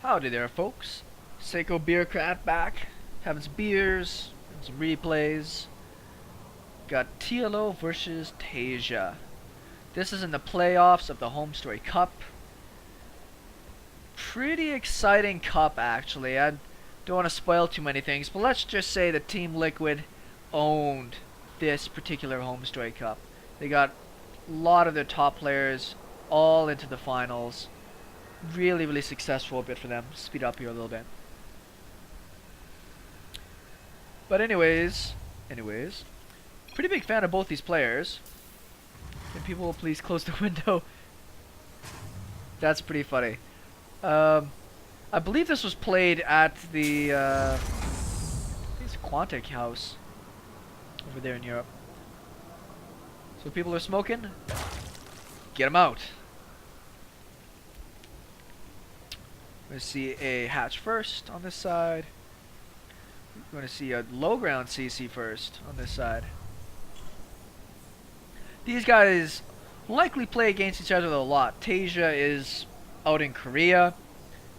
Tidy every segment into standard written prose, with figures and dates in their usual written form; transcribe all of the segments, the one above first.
Howdy there, folks. Seiko Beercrat back, having some beers, and some replays. Got TLO versus Taeja. This is in the playoffs of the Home Story Cup. Pretty exciting cup, actually. I don't want to spoil too many things, but let's just say that Team Liquid owned this particular Home Story Cup. They got a lot of their top players all into the finals. Really successful bit for them. Speed up here a little bit. But anyways, pretty big fan of both these players. Can people please close the window? That's pretty funny. I believe this was played at the Quantic house over there in Europe. So people are smoking. Get them out. We're going to see a hatch first on this side. We're going to see a low ground CC first on this side. These guys likely play against each other a lot. Taeja is out in Korea.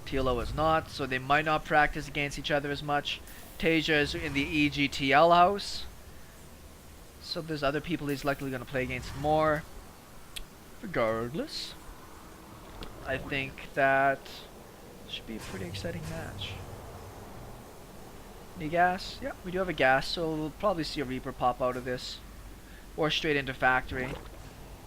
TLO is not, so they might not practice against each other as much. Taeja is in the EGTL house. So there's other people he's likely going to play against more. Regardless, I think that should be a pretty exciting match. Any gas? Yeah, we do have a gas, so we'll probably see a Reaper pop out of this. Or straight into factory.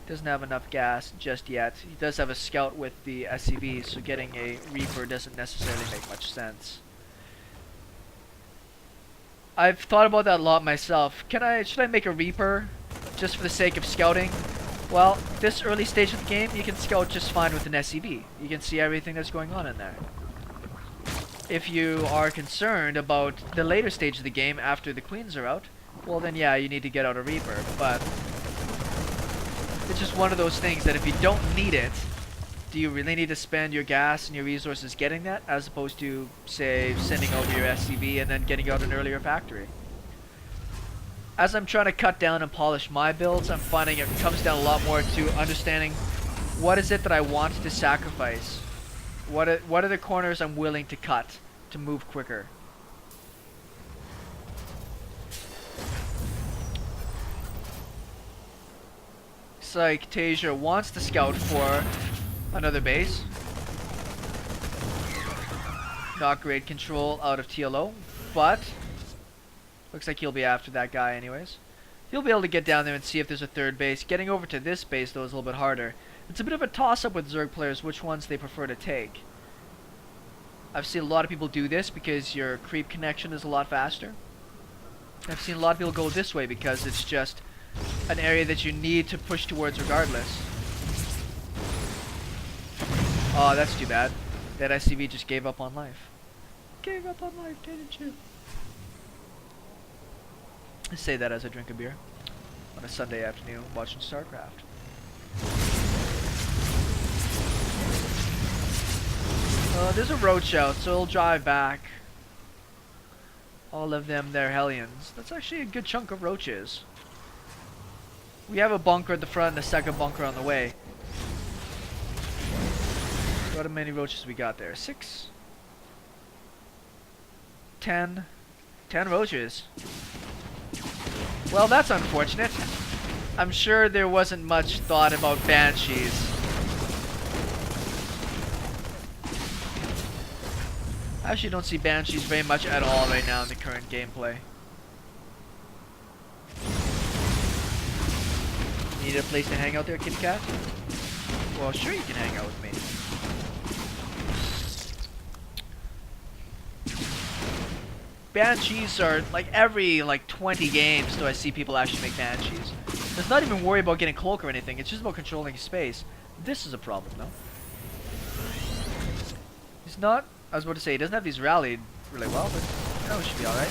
Doesn't have enough gas just yet. He does have a scout with the SCV, so getting a Reaper doesn't necessarily make much sense. I've thought about that a lot myself. Should I make a Reaper just for the sake of scouting? Well, this early stage of the game, you can scout just fine with an SCV. You can see everything that's going on in there. If you are concerned about the later stage of the game after the queens are out, well then yeah, you need to get out a Reaper. But it's just one of those things that if you don't need it, do you really need to spend your gas and your resources getting that, as opposed to, say, sending over your SCV and then getting out an earlier factory? As I'm trying to cut down and polish my builds, I'm finding it comes down a lot more to understanding what is it that I want to sacrifice. What are the corners I'm willing to cut to move quicker? Looks like Taeja wants to scout for another base. Not great control out of TLO, but looks like he'll be after that guy anyways. He'll be able to get down there and see if there's a third base. Getting over to this base though is a little bit harder. It's a bit of a toss-up with Zerg players which ones they prefer to take. I've seen a lot of people do this because your creep connection is a lot faster. I've seen a lot of people go this way because it's just an area that you need to push towards regardless. Oh, that's too bad. That SCV just gave up on life. Gave up on life, didn't you? I say that as I drink a beer on a Sunday afternoon watching Starcraft. There's a roach out, so he'll drive back. All of them, they're Hellions. That's actually a good chunk of roaches. We have a bunker at the front and a second bunker on the way. What how many roaches we got there? 6? 10? 10 roaches. Well, that's unfortunate. I'm sure there wasn't much thought about banshees. I actually don't see banshees very much at all right now in the current gameplay. Need a place to hang out there, kitty cat? Well, sure you can hang out with me. Banshees are like every 20 games do I see people actually make banshees. It's not even worry about getting cloak or anything, it's just about controlling space. This is a problem though. He's not, I was about to say, he doesn't have these rallied really well, but no, it should be alright.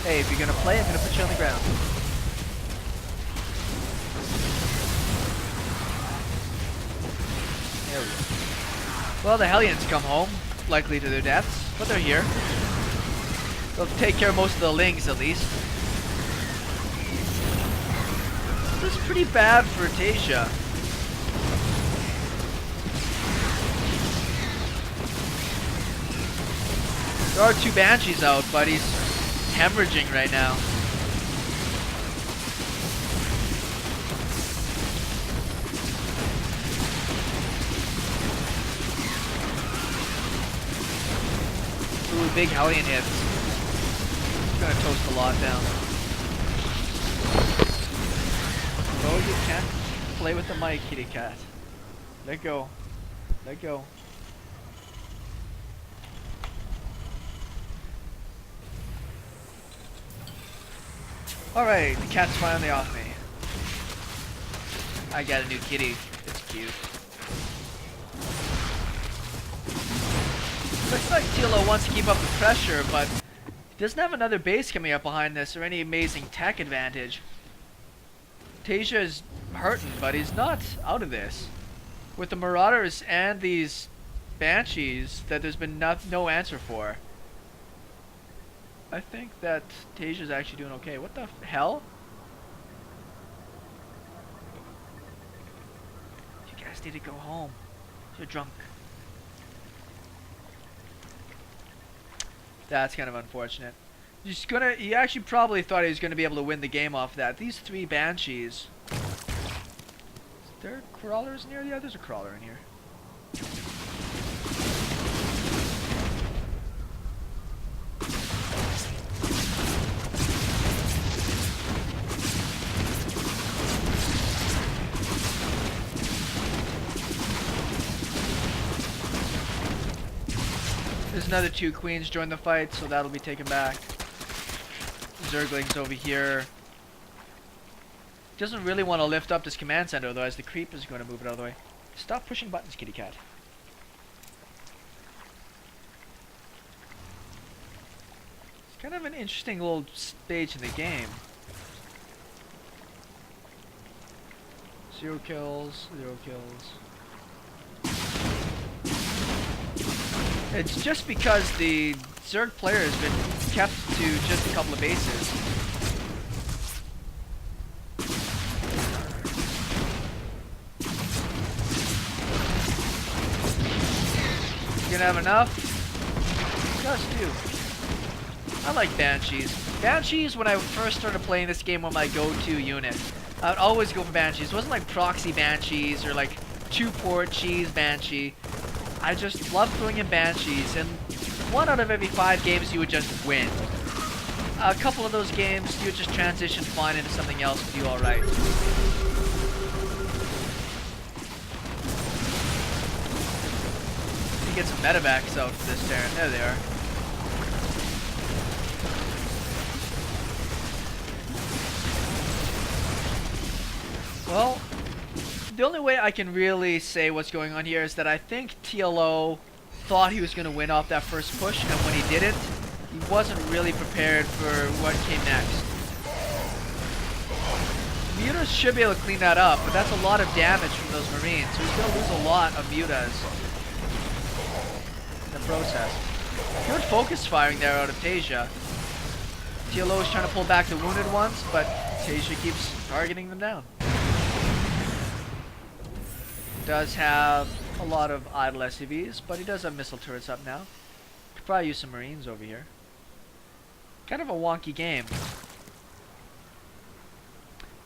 Hey, if you're gonna play, I'm gonna put you on the ground. There we go. Well, the Hellions come home, likely to their deaths, but they're here. They'll take care of most of the Lings at least. is pretty bad for Taeja. There are 2 Banshees out, but he's hemorrhaging right now. Ooh, big Hellion hits. He's gonna toast a lot down. Oh, you can't play with the mic, kitty cat. Let go. Let go. Alright, the cat's finally off me. I got a new kitty. It's cute. Looks like TLO wants to keep up the pressure, but he doesn't have another base coming up behind this or any amazing tech advantage. Taeja is hurting, but he's not out of this. With the Marauders and these Banshees that there's been no answer for. I think that Taeja's actually doing okay. What the hell? You guys need to go home. You're drunk. That's kind of unfortunate. He actually probably thought he was gonna be able to win the game off that. These 3 Banshees. Is there crawlers in here? Yeah, there's a crawler in here. There's another 2 queens join the fight, so that'll be taken back. Zergling's over here. Doesn't really want to lift up this command center, otherwise the creep is going to move it out of the way. Stop pushing buttons, kitty cat. It's kind of an interesting little stage in the game. 0 kills, 0 kills. It's just because the Zerg player has been kept to just a couple of bases. You gonna have enough? Just do. I like Banshees. Banshees, when I first started playing this game, were my go-to unit. I would always go for Banshees. It wasn't like proxy Banshees or like 2-port cheese Banshee. I just love throwing in Banshees, and 1 out of every 5 games you would just win. A couple of those games you would just transition fine into something else and do alright. You get some medevacs out for this turn. There they are. Well, the only way I can really say what's going on here is that I think TLO thought he was going to win off that first push, and when he didn't, he wasn't really prepared for what came next. Mutas should be able to clean that up, but that's a lot of damage from those Marines, so he's going to lose a lot of Mutas in the process. Good focus firing there out of Taeja. TLO is trying to pull back the wounded ones, but Taeja keeps targeting them down. Does have a lot of idle SCVs, but he does have missile turrets up now. Could probably use some Marines over here. Kind of a wonky game.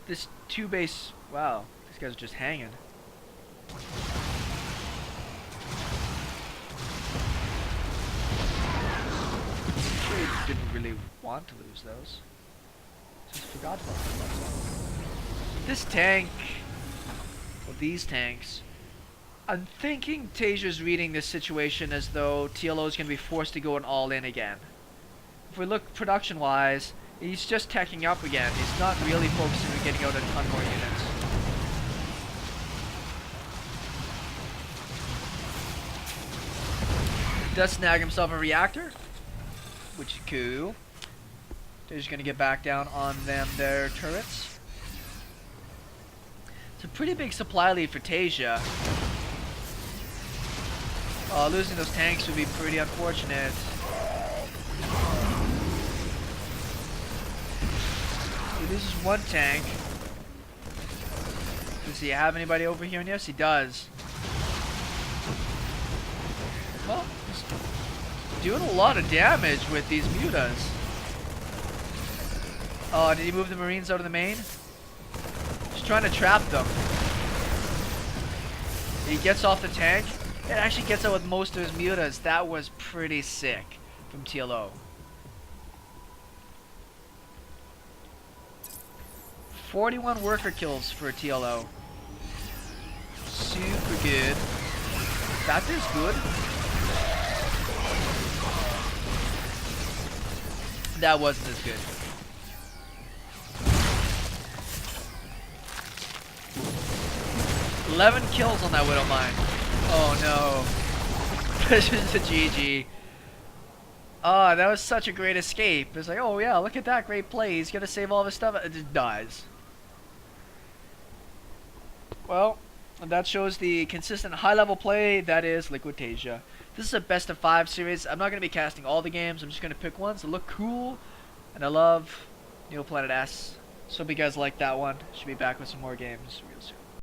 This 2 base, wow, these guys are just hanging. I'm sure he didn't really want to lose those. Just forgot about them. This tank, well, these tanks. I'm thinking Taeja's reading this situation as though TLO is going to be forced to go an all-in again. If we look production-wise, he's just teching up again. He's not really focusing on getting out a ton more units. He does snag himself a reactor, which is cool. Taeja's going to get back down on their turrets. It's a pretty big supply lead for Taeja. Losing those tanks would be pretty unfortunate. He loses 1 tank. Does he have anybody over here? And yes, he does. Well, he's doing a lot of damage with these mutas. Oh, did he move the Marines out of the main? He's trying to trap them. He gets off the tank. It actually gets out with most of his mutas. That was pretty sick from TLO. 41 worker kills for TLO. Super good. That is good. That wasn't as good. "11 kills on that Widow Mine." Oh no. This is a GG. Oh, that was such a great escape. It's like, oh yeah, look at that great play. He's gonna save all of his stuff. It just dies. Well, that shows the consistent high-level play that is Liquid Taeja. This is a best of 5 series. I'm not going to be casting all the games. I'm just going to pick ones that look cool. And I love Neoplanet S. So hope you guys like that one. Should be back with some more games real soon.